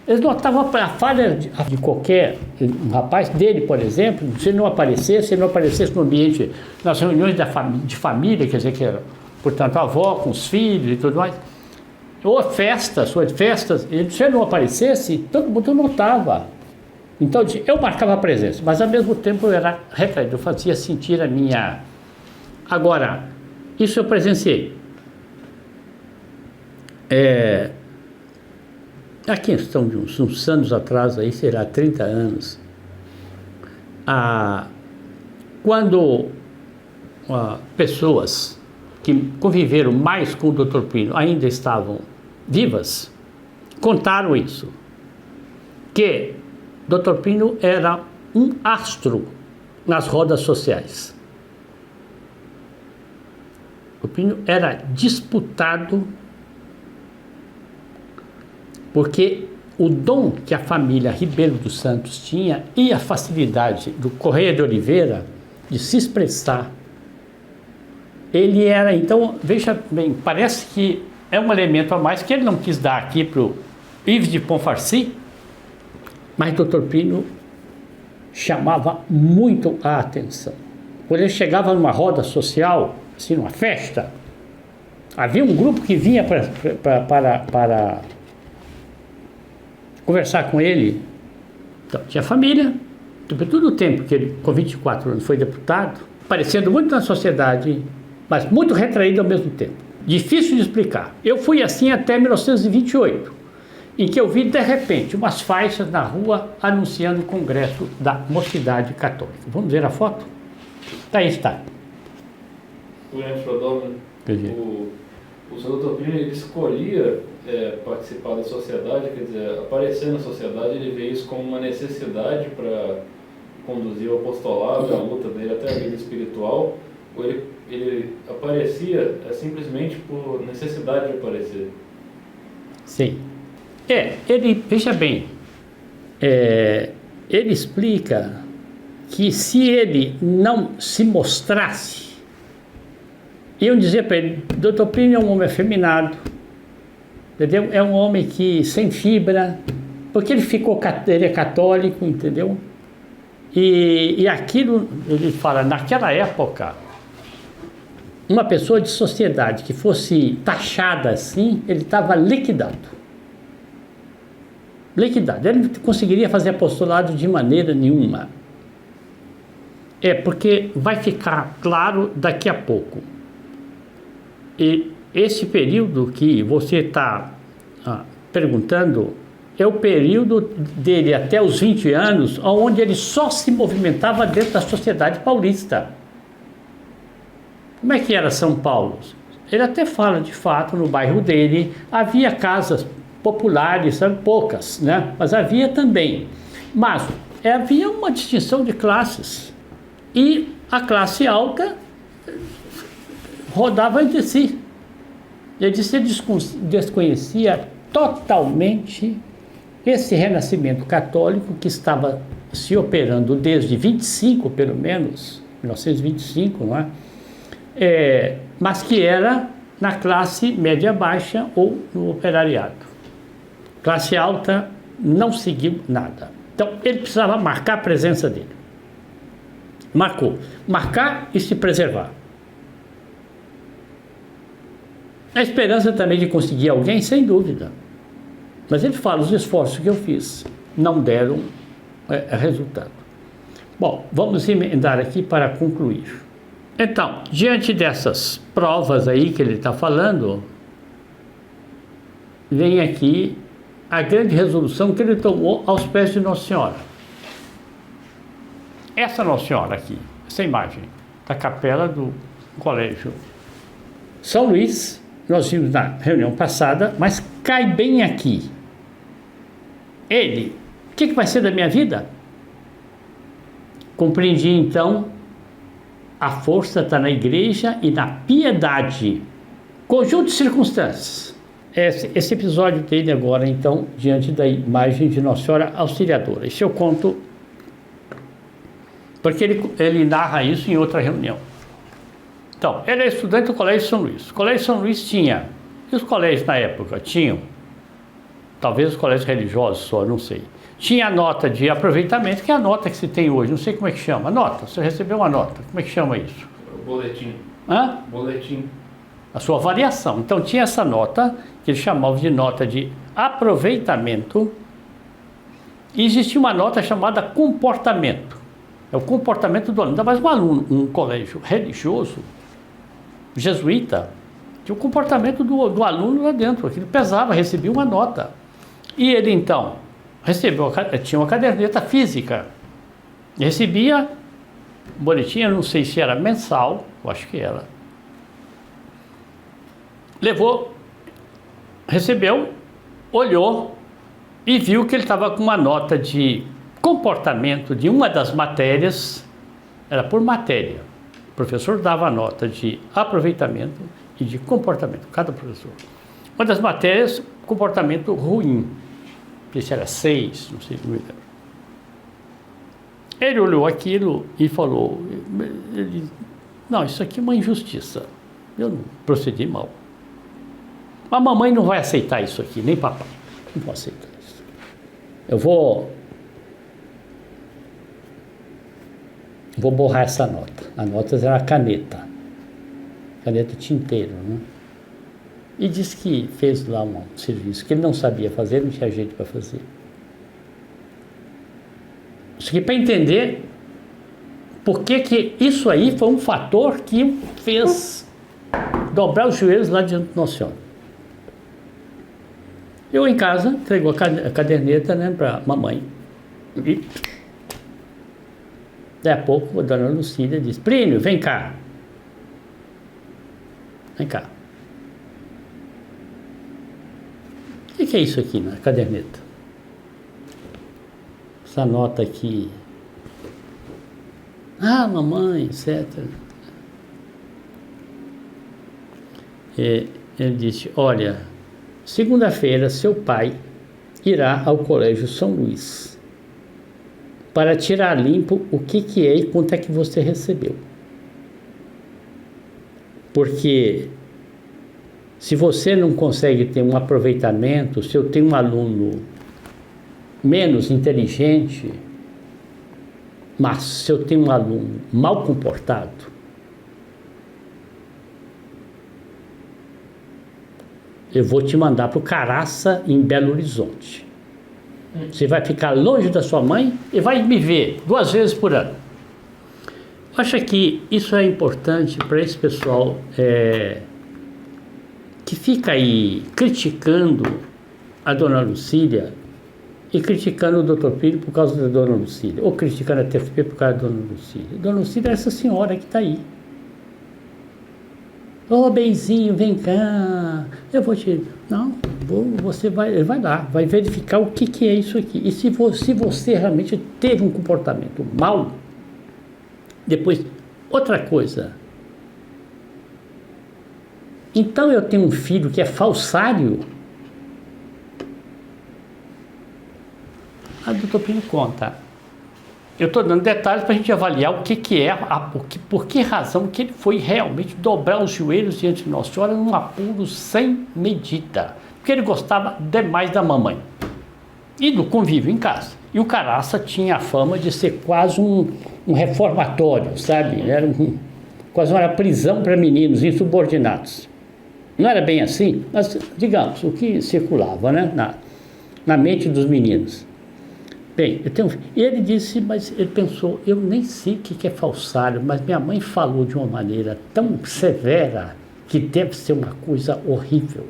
Eles notavam a falha de qualquer um rapaz, dele, por exemplo, se ele não aparecesse no ambiente, nas reuniões de família, quer dizer, que era, portanto, a avó com os filhos e tudo mais, ou festas, se ele não aparecesse, todo mundo notava. Então, eu marcava a presença, mas ao mesmo tempo eu era retraído, eu fazia sentir a minha... Agora, isso eu presenciei. A questão de uns anos atrás, aí será 30 anos, quando pessoas que conviveram mais com o Dr. Plínio ainda estavam vivas, contaram isso, que Dr. Plínio era um astro nas rodas sociais. O Plínio era disputado porque o dom que a família Ribeiro dos Santos tinha e a facilidade do Correia de Oliveira de se expressar, ele era, então, veja bem, parece que é um elemento a mais que ele não quis dar aqui para o Yves de Montfarcy, mas Dr. Plínio chamava muito a atenção. Quando ele chegava numa roda social, assim, numa festa, havia um grupo que vinha para conversar com ele. Então, tinha família, todo o tempo que ele, com 24 anos, foi deputado, aparecendo muito na sociedade, mas muito retraído ao mesmo tempo. Difícil de explicar. Eu fui assim até 1928, em que eu vi, de repente, umas faixas na rua anunciando o congresso da Mocidade Católica. Vamos ver a foto? Aí está. William Frodome, o seu Dr. Plínio, ele escolhia participar da sociedade, quer dizer, aparecer na sociedade, ele vê isso como uma necessidade para conduzir o apostolado, a luta dele até a vida espiritual, ou ele aparecia simplesmente por necessidade de aparecer? Sim. Ele, veja bem, ele explica que se ele não se mostrasse, iam dizer para ele, Dr. Plínio é um homem afeminado, entendeu? É um homem que sem fibra, porque ele é católico, entendeu? E aquilo, ele fala, naquela época, uma pessoa de sociedade que fosse taxada assim, ele estava liquidado. Liquidado. Ele não conseguiria fazer apostolado de maneira nenhuma. Porque vai ficar claro daqui a pouco. E esse período que você está perguntando é o período dele até os 20 anos, onde ele só se movimentava dentro da sociedade paulista. Como é que era São Paulo? Ele até fala, de fato, no bairro dele, havia casas populares, poucas, né? Mas havia também. Mas havia uma distinção de classes. E a classe alta rodava entre si. Ele disse que desconhecia totalmente esse renascimento católico que estava se operando desde 25, pelo menos, 1925, não é? Mas que era na classe média-baixa ou no operariado. Classe alta não seguiu nada. Então, ele precisava marcar a presença dele. Marcou. Marcar e se preservar. A esperança também de conseguir alguém, sem dúvida. Mas ele fala, os esforços que eu fiz não deram resultado. Bom, vamos emendar aqui para concluir. Então, diante dessas provas aí que ele está falando, vem aqui a grande resolução que ele tomou aos pés de Nossa Senhora. Essa Nossa Senhora aqui, essa imagem da capela do colégio São Luís, nós vimos na reunião passada, mas cai bem aqui. Ele, o que vai ser da minha vida? Compreendi então, a força está na igreja e na piedade. Conjunto de circunstâncias. Esse episódio dele agora, então, diante da imagem de Nossa Senhora Auxiliadora. Isso eu conto, porque ele narra isso em outra reunião. Então, ele é estudante do Colégio São Luís. O Colégio São Luís tinha, e os colégios na época tinham, talvez os colégios religiosos só, não sei. Tinha a nota de aproveitamento, que é a nota que se tem hoje, não sei como é que chama. Nota, você recebeu uma nota, como é que chama isso? O boletim. Hã? Boletim. A sua avaliação. Então tinha essa nota, que eles chamavam de nota de aproveitamento, e existia uma nota chamada comportamento. É o comportamento do aluno. Ainda mais um aluno, um colégio religioso, jesuíta, tinha o comportamento do aluno lá dentro, aquilo pesava, recebia uma nota. E ele então tinha uma caderneta física, recebia boletim, eu não sei se era mensal, eu acho que era. Levou, recebeu, olhou e viu que ele estava com uma nota de comportamento de uma das matérias, era por matéria. O professor dava a nota de aproveitamento e de comportamento, cada professor. Uma das matérias, comportamento ruim. Não sei se era 6, não sei, não me lembro. Ele olhou aquilo e falou, não, isso aqui é uma injustiça. Eu não procedi mal. A mamãe não vai aceitar isso aqui, nem papai. Não vou aceitar isso. Eu vou borrar essa nota. A nota era a caneta tinteiro, né? E disse que fez lá um serviço que ele não sabia fazer, não tinha jeito para fazer. Isso aqui para entender por que isso aí foi um fator que fez dobrar os joelhos lá diante do Nossa Senhora. Eu em casa, entregou a caderneta, né, para mamãe. E daí a pouco a dona Lucília disse, Plínio, vem cá. Vem cá. O que é isso aqui na caderneta? Essa nota aqui. Ah, mamãe, etc. E ele disse, olha, segunda-feira seu pai irá ao Colégio São Luís para tirar limpo o que é e quanto é que você recebeu. Porque se você não consegue ter um aproveitamento, se eu tenho um aluno menos inteligente, mas se eu tenho um aluno mal comportado, eu vou te mandar para o Caraça, em Belo Horizonte. Você vai ficar longe da sua mãe e vai me ver 2 vezes por ano. Acho que isso é importante para esse pessoal que fica aí criticando a dona Lucília e criticando o doutor Plínio por causa da dona Lucília, ou criticando a TFP por causa da dona Lucília. Dona Lucília é essa senhora que está aí. Ô, Benzinho, vem cá, eu vou te... Não, você vai lá, vai verificar o que é isso aqui. E se você realmente teve um comportamento mau, depois, outra coisa. Então eu tenho um filho que é falsário. A doutor Plínio conta. Eu estou dando detalhes para a gente avaliar o que é, por que razão que ele foi realmente dobrar os joelhos diante de Nossa Senhora num apuro sem medida. Porque ele gostava demais da mamãe. E do convívio em casa. E o Caraça tinha a fama de ser quase um reformatório, sabe? Era quase uma prisão para meninos insubordinados. Não era bem assim, mas, digamos, o que circulava, né, na mente dos meninos. Bem, ele disse, mas ele pensou, eu nem sei o que é falsário, mas minha mãe falou de uma maneira tão severa que deve ser uma coisa horrível.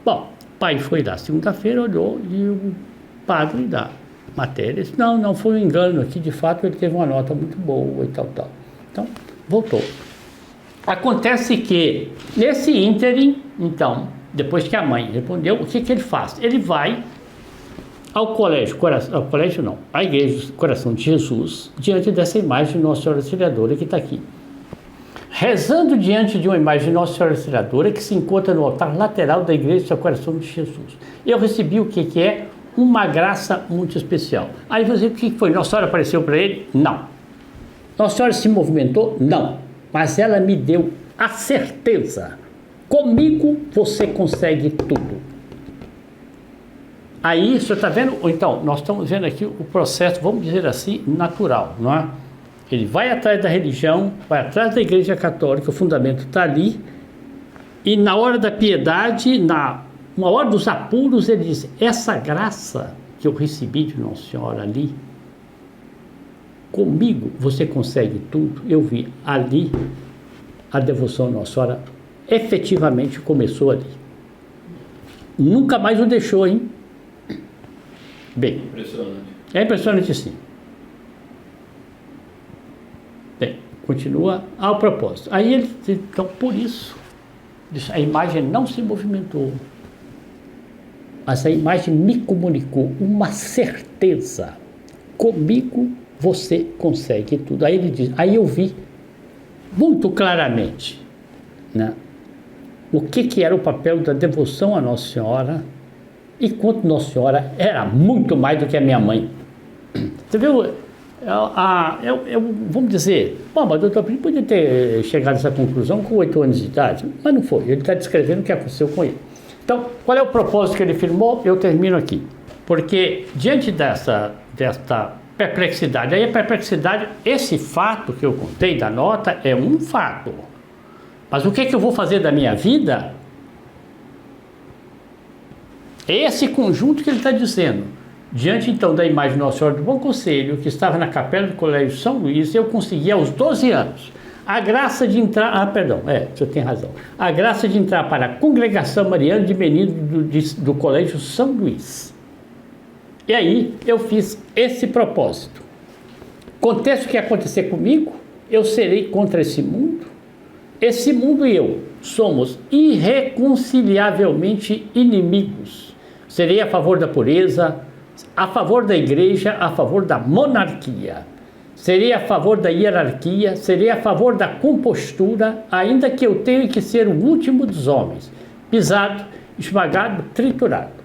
Bom, o pai foi lá segunda-feira, olhou e o padre da matéria disse, não foi um engano aqui, de fato ele teve uma nota muito boa e tal. Então, voltou. Acontece que, nesse ínterim, então, depois que a mãe respondeu, o que ele faz? Ele vai ao colégio, à igreja do Coração de Jesus, diante dessa imagem de Nossa Senhora Auxiliadora que está aqui. Rezando diante de uma imagem de Nossa Senhora Auxiliadora que se encontra no altar lateral da igreja do Coração de Jesus. Eu recebi o que é uma graça muito especial. Aí você, o que foi? Nossa Senhora apareceu para ele? Não. Nossa Senhora se movimentou? Não. Mas ela me deu a certeza. Comigo você consegue tudo. Aí, você está vendo? Então, nós estamos vendo aqui o processo, vamos dizer assim, natural, não é? Ele vai atrás da religião, vai atrás da Igreja Católica, o fundamento está ali, e na hora da piedade, na hora dos apuros, ele diz, essa graça que eu recebi de Nossa Senhora ali, comigo você consegue tudo. Eu vi ali, a devoção a Nossa Senhora efetivamente começou ali. Nunca mais o deixou, hein? Bem, impressionante. É impressionante sim. Bem, continua ao propósito. Aí ele, então, por isso, a imagem não se movimentou, mas a imagem me comunicou uma certeza. Comigo você consegue tudo. Aí ele diz, aí eu vi muito claramente, né, o que era o papel da devoção a Nossa Senhora, e quanto Nossa Senhora era muito mais do que a minha mãe. Você viu? Vamos dizer, bom, mas o doutor Plínio podia ter chegado a essa conclusão com 8 anos de idade, mas não foi. Ele está descrevendo o que aconteceu com ele. Então, qual é o propósito que ele firmou? Eu termino aqui. Porque diante desta perplexidade, aí a perplexidade, esse fato que eu contei da nota é um fato. Mas o que eu vou fazer da minha vida? É esse conjunto que ele está dizendo. Diante então da imagem de Nossa Senhora do Bom Conselho, que estava na capela do Colégio São Luís, eu consegui aos 12 anos a graça de entrar, você tem razão, a graça de entrar para a Congregação Mariana de Meninos do Colégio São Luís. E aí eu fiz esse propósito. Aconteça o que acontecer comigo, eu serei contra esse mundo. Esse mundo e eu somos irreconciliavelmente inimigos. Serei a favor da pureza, a favor da igreja, a favor da monarquia. Serei a favor da hierarquia, serei a favor da compostura, ainda que eu tenha que ser o último dos homens, pisado, esmagado, triturado.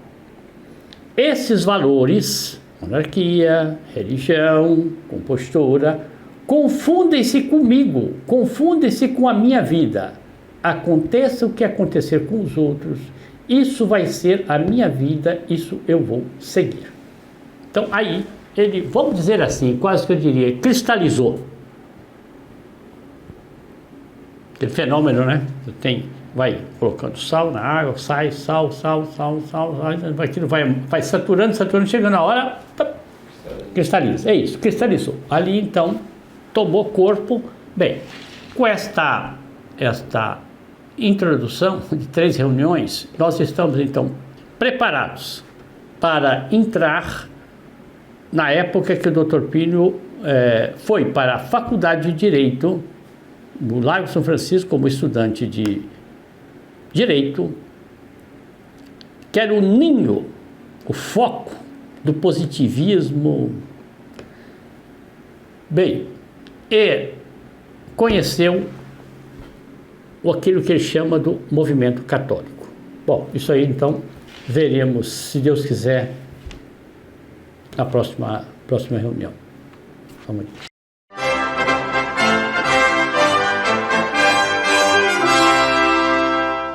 Esses valores, monarquia, religião, compostura, confundem-se comigo, confundem-se com a minha vida. Aconteça o que acontecer com os outros, isso vai ser a minha vida, isso eu vou seguir. Então aí, ele, vamos dizer assim, quase que eu diria, cristalizou. Aquele fenômeno, né? Vai colocando sal na água, sai, sal, aquilo vai saturando, chegando na hora, cristaliza. É isso, cristalizou. Ali então, tomou corpo. Bem, com esta introdução de 3 reuniões, nós estamos então preparados para entrar na época que o Dr. Plínio foi para a Faculdade de Direito no Largo São Francisco como estudante de Direito, que era o ninho, o foco do positivismo. Bem, e conheceu aquilo que ele chama do movimento católico. Bom, isso aí então veremos, se Deus quiser, na próxima reunião. Vamos